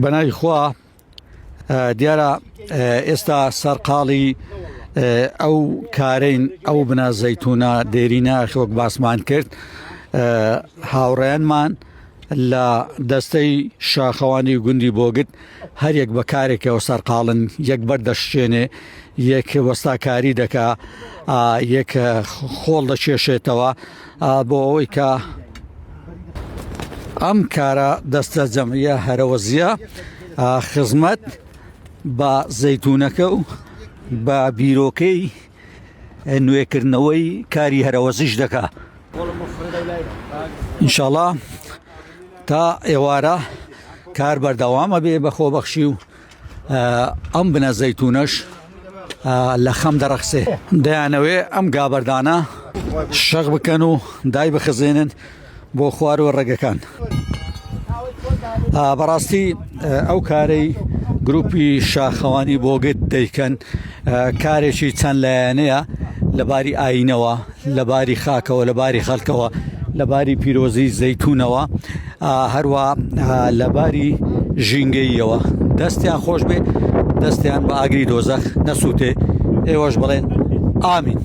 بەناوی خوا دیارە ئێستا سەرقاڵی ئەو کارەین ئەو بنە زەیتونە دێرینە وەک باسمان کرد هاوڕێیانمان لە دەستەی شاخەوانی گوندی بۆگت هەر یەک بە کارێکەوە سەرقاڵن یەک بەردەشتێنێ یەک وەستاکاری دەکا یەک خۆڵ دەکێشێتەوە بۆ ئەوەی کە ئەم کارە دەستە جەمعیە هەرەوەزیە خزمەت بە زەیتونەکە و بە بیرۆکەی نوێکردنەوەی کاری هەرەوەزیش دەکا ئینشاڵڵا تا ئێوارە کار بەردەوامە بێ بە خۆبەخشی و ئەم بنە زەیتونەش لە خەم دەرەخسێ دەیانەوێ ئەم گابەردانە شەق بکەن و دای بخزێنن بۆ خوار و ڕێگەکان بەڕاستی ئەو کارەی گروپی شاخەوانی بۆگت دەیکەن کارێکی چەند لایەنەیە لەباری ئاینەوە لەباری خاکەوە لەباری خەڵکەوە لەباری پیرۆزی زەیتونەوە هەروە لەباری ژینگەییەوە دەستیان خۆش بێ دەستیان بە ئاگری دۆزەخ نەسووتێ ئێوەش بڵێن ئامین